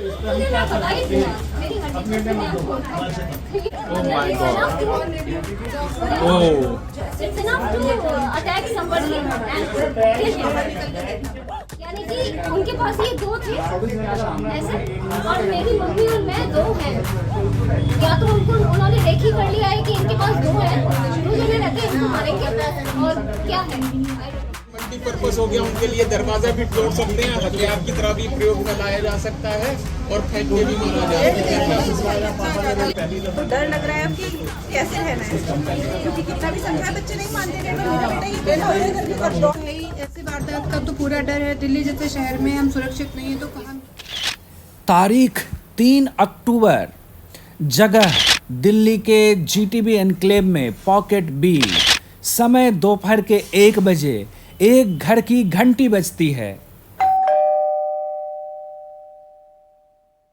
Oh my God. Oh. It's enough to attack somebody and kill him. यानी कि उनके पास ये दो थे ऐसे, और मेरी मम्मी और मैं दो हैं। या तो उनको उन्होंने रेखी कर लिया है कि इनके पास दो हैं, दो जने रहते हैं, इनको मारेंगे, और क्या है मल्टीपर्पज हो गया उनके लिए। दरवाजा भी तोड़ सकते हैं, हथियार की तरह भी प्रयोग में लाया जा सकता है और फेंक के भी मारा जा सकता है। तो डर लग रहा है कि कैसे रहना है, क्योंकि कितना भी समझाए बच्चे नहीं मानते हैं। मेरा बेटा ये बेटा हो घर में कर दो। ऐसे वारदात का तो पूरा डर है। दिल्ली जैसे शहर में हम सुरक्षित नहीं है तो कहाँ। तारीख 3 अक्टूबर, जगह दिल्ली के जीटीबी एनक्लेव में पॉकेट बी। समय दोपहर के 1 बजे एक घर की घंटी बजती है।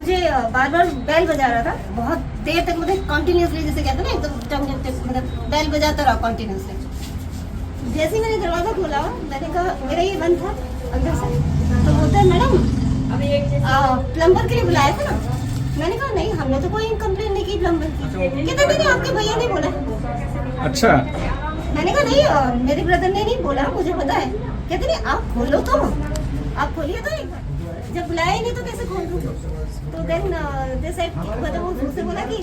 मुझे बार बार बेल बजा रहा था, बहुत देर तक, मतलब कंटिन्यूसली, जैसे कहते हैं ना, एकदम मतलब बेल बजाता रहा कंटिन्यूसली। जैसे ही मैंने दरवाजा खोला, मैंने कहा, मेरा ये बंद था अंदर से, तो बोलता है मैडम प्लम्बर के लिए बुलाया था ना। मैंने कहा नहीं, हमने तो कोई कंप्लेन नहीं की प्लम्बर की। कहते नहीं, आपके भैया ने बोला। अच्छा। मैंने कहा नहीं, मेरे ब्रदर ने नहीं बोला, मुझे पता है। कहते नहीं, आप खोलो तो, आप खोलिए तो, एक बार जब बुलाया ही नहीं तो कैसे खोल दूँ। तो देन मतलब वो उससे बोला कि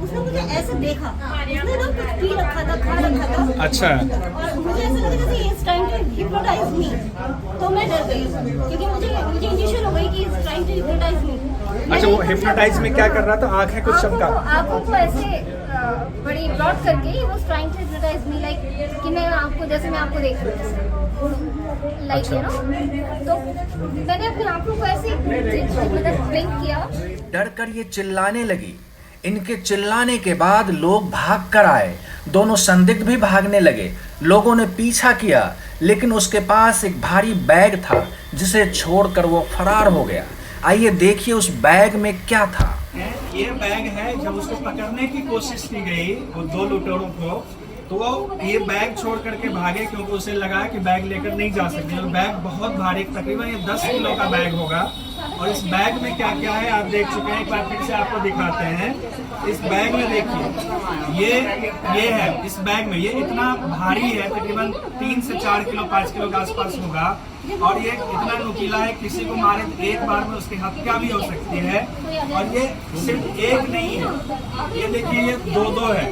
उसने मुझे ऐसे देखा, उसने ना कुछ पी रखा था, खा रखा था। अच्छा। और मुझे ऐसा लगा जैसे इज ट्राइंग टू हिप्नोटाइज मी, तो मैं डर गई क्योंकि मुझे इंजेक्शन हो गई कि इज ट्राइंग टू हिप्नोटाइज मी। अच्छा, वो हिप्नोटाइज में क्या कर रहा था? आंखें कुछ चमका? आंखों को ऐसे बड़ी ब्लॉक करके ही वो trying to hypnotise me, like कि मैं आपको, जैसे मैं आपको देख रही हूँ, लाइक यू नो। तो मैंने अपनी आंखों को ऐसे मतलब ब्लिंक किया। डर कर ये चिल्लाने लगी। इनके चिल्लाने के बाद लोग भाग कर आए। दोनों संदिग्ध भी भागने लगे। लोगों ने पीछा किया, लेकिन उसके पास एक भारी बैग था जिसे छोड़कर वो फरार हो गया। आइए देखिए उस बैग में क्या था। ये बैग है, जब उसको पकड़ने की कोशिश की गई वो दो लुटेरों को, तो वो ये बैग छोड़ करके भागे, क्योंकि उसे लगा कि बैग लेकर नहीं जा सकते। और बैग बहुत भारी, तकरीबन ये 10 किलो का बैग होगा। और इस बैग में क्या क्या है आप देख चुके हैं, एक बार फिर से आपको दिखाते हैं। इस बैग में देखिए, ये है इस बैग में, ये इतना भारी है, तकरीबन 3 से 4 किलो 5 किलो के आसपास होगा। और ये इतना नुकीला है, किसी को मारे तो एक बार में उसकी हत्या भी हो सकती है। और ये सिर्फ एक नहीं है, ये देखिए ये दो है,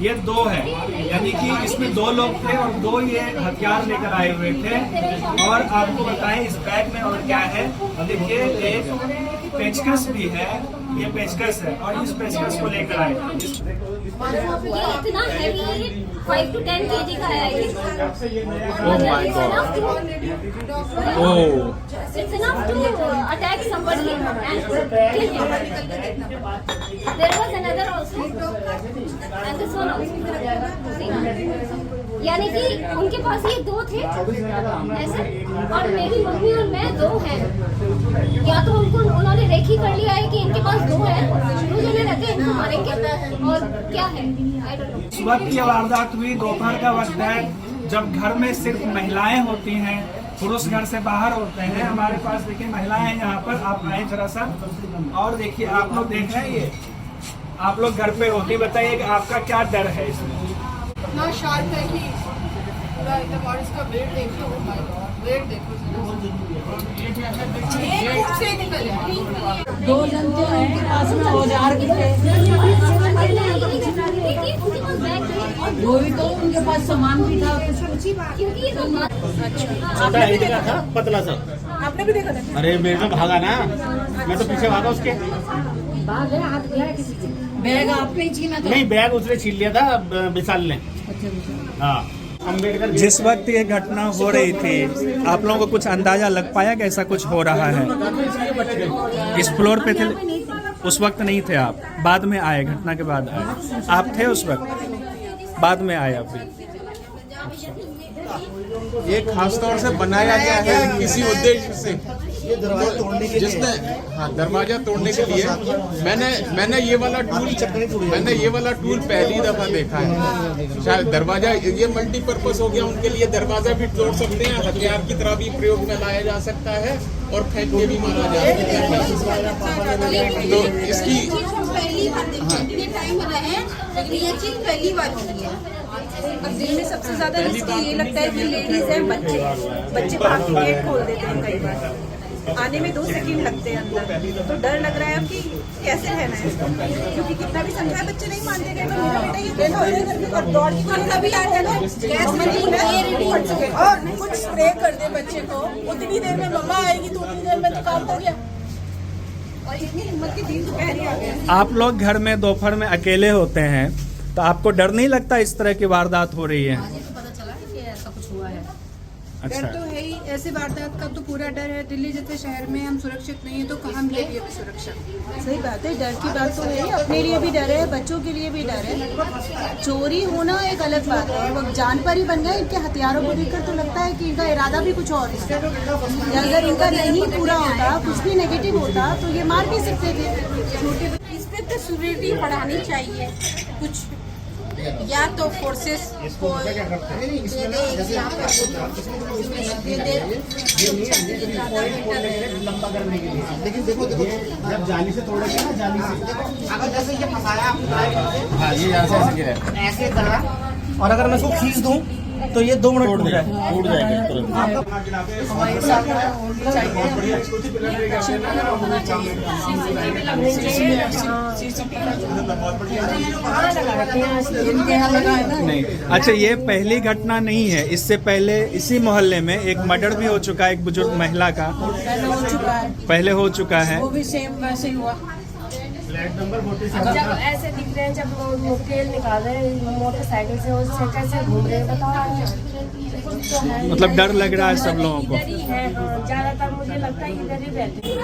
ये 2 है, यानी कि इसमें 2 लोग थे और 2 ये हथियार लेकर आए हुए थे। और आपको बताएं इस बैग में और क्या है। देखिए एक पेचकस भी है, ये पेचकस है, और इस पेचकस को लेकर आए। ये इतना हैवी 5 to 10 kg का है ये। Oh my God. Oh. It's enough to attack somebody and kill him. There was another also and this one also. See? यानी कि उनके पास ये 2 थे ऐसे, और मेरी मम्मी और मैं 2 हैं। या तो उनको उन्होंने रेखी कर लिया है कि इनके पास 2 हैं, 2 जने रहते हैं, इनको मारेंगे, और क्या है आई डोंट नो। इस वक्त ये वारदात हुई, दोपहर का वक्त है, जब घर में सिर्फ महिलाएं होती हैं, पुरुष घर से बाहर होते हैं। हमारे पास देखिए महिलाएं हैं यहाँ पर, आप आए जरा सा और देखिए, आप लोग देख रहे हैं, ये आप लोग घर पे होती, बताइए कि आपका क्या डर है इसमें? इतना शार्प है कि पूरा एकदम, और इसका वेट देखो, वेट देखो, से निकल है। 2 जन तो हैं पास में, औजार भी थे, वो भी तो उनके पास सामान भी था कुछ। छोटा इंच का था, पतला सा। आपने भी देखा था? अरे मेरे तो भागा ना, मैं तो पीछे भागा उसके। बैग आपने ही छीना था? नहीं, बैग उसने छीन लिया था विशाल ने। हाँ, अम्बेडकर। जिस वक्त ये घटना हो रही थी, आप लोगों को कुछ अंदाजा लग पाया कि ऐसा कुछ हो रहा है? इस फ्लोर पे थे उस वक्त? नहीं थे आप, बाद में आए, घटना के बाद आए। आप थे उस वक्त? बाद में आए आप भी? ये खास तौर से बनाया गया है किसी उद्देश्य से। जिसने दरवाजा तोड़ने के लिए मैंने ये वाला टूल पहली दफा देखा है। शायद दरवाजा ये मल्टीपर्पज हो गया उनके लिए, दरवाजा भी तोड़ सकते हैं, हथियार की तरह भी प्रयोग में लाया जा सकता है और फेंक के भी मारा जा सकता है। तो इसकी पहली बार देखिए टाइम रहे, लेकिन ये चीज पहली बार हुई है। अब दिल में सबसे ज्यादा रिस्की ये लगता है कि लेडीज हैं, बच्चे भाग के गेट खोल देते हैं कई बार, आने में 2 सेकंड लगते हैं अंदर, तो डर लग रहा है अब कि कैसे रहना है, क्योंकि कितना भी समझाए बच्चे नहीं मानते गए। तो मेरा बेटा ये देखो घर में और दौड़ के कभी आ जाए और कुछ स्प्रे कर दे बच्चे को, उतनी देर में मम्मा आएगी तो उतनी देर में तो काम हो गया। और इतनी हिम्मत की दिन दोपहर ही आ गया। आप लोग घर में दोपहर में अकेले होते हैं तो आपको डर नहीं लगता इस तरह की वारदात हो रही है? डर तो है ही, ऐसे वारदात का तो पूरा डर है। दिल्ली जैसे शहर में हम सुरक्षित नहीं है तो कहाँ मिलेगी अभी सुरक्षा? सही बात है, डर की बात तो है, अपने लिए भी डर है, बच्चों के लिए भी डर है। चोरी होना एक अलग बात है, वो जान पर ही बन गए। इनके हथियारों को देखकर तो लगता है कि इनका इरादा भी कुछ और है। अगर इनका नहीं पूरा होता, कुछ भी नेगेटिव होता तो ये मार भी सकते थे। छोटे इस पे तो सिक्योरिटी बढ़ानी चाहिए कुछ, या तो फोर्सेस को दे दे, यहाँ पे दे दे, लेकिन देखो जब जाली से तोड़ेंगे ना, जाली से अगर जैसे ये फंसाया हाँ ये यहाँ से ऐसे करा और अगर मैं इसको खींच दूँ तो ये 2 मिनट टूट जाएगा तुरंत। हमारे साथ नहीं। अच्छा, ये पहली घटना नहीं है, इससे पहले इसी मोहल्ले में एक मर्डर भी हो चुका है, एक बुजुर्ग महिला का पहले हो चुका है। वो भी सेम वैसे ही हुआ। जब ऐसे दिख रहे हैं, जब तेल निकाल रहे हैं मोटरसाइकिल से, उससे कैसे घूम रहे हैं बताओ। मतलब डर लग रहा है सब लोगों को। इधर ही है, हाँ, ज्यादातर मुझे लगता है इधर ही रहते हैं।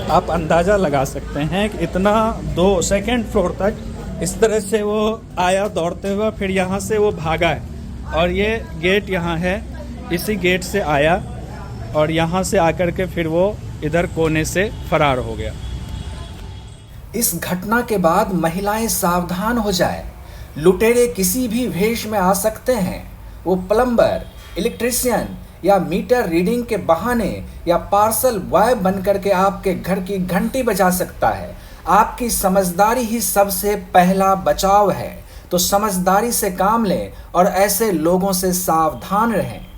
आप अंदाजा लगा सकते हैं कि इतना 2 सेकंड फ्लोर तक इस तरह से वो आया दौड़ते हुए, फिर यहाँ से वो भागा है और ये गेट यहाँ है, इसी गेट से आया और यहाँ से आकर के फिर वो इधर कोने से फरार हो गया। इस घटना के बाद महिलाएं सावधान हो जाए। लुटेरे किसी भी वेश में आ सकते हैं। वो प्लम्बर, इलेक्ट्रिशियन या मीटर रीडिंग के बहाने या पार्सल बॉय बनकर के आपके घर की घंटी बजा सकता है। आपकी समझदारी ही सबसे पहला बचाव है। तो समझदारी से काम लें और ऐसे लोगों से सावधान रहें।